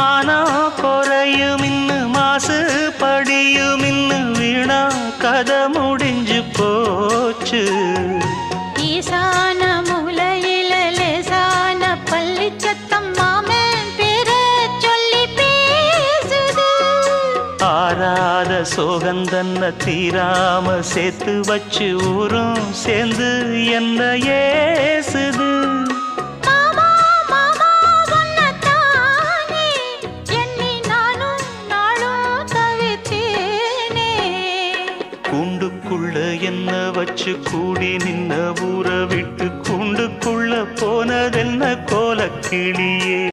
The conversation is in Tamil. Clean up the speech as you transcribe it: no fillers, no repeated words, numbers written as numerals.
மானம் குறையும் இன்னு மாசு படியும் இன்னு வீணா கதை முடிஞ்சு போச்சு. ஈசான மூலையில லேசான பள்ளி சத்தம் மாமன் பேர சொல்லி பேசுது. ஆறாத சோகந்தன்ன தீராம சேர்த்து வச்சு ஊரும் சேர்ந்து என்ன ஏசுது. மாமா மாமா உன்னத்தானே எண்ணி நானும் நாளும் தவித்தேனே. கூண்டுக்குள்ள என்ன வச்சு கூடி நின்ன ஊற விட்டு கூண்டுக்குள்ள போனதென்ன கோலக்கிளி.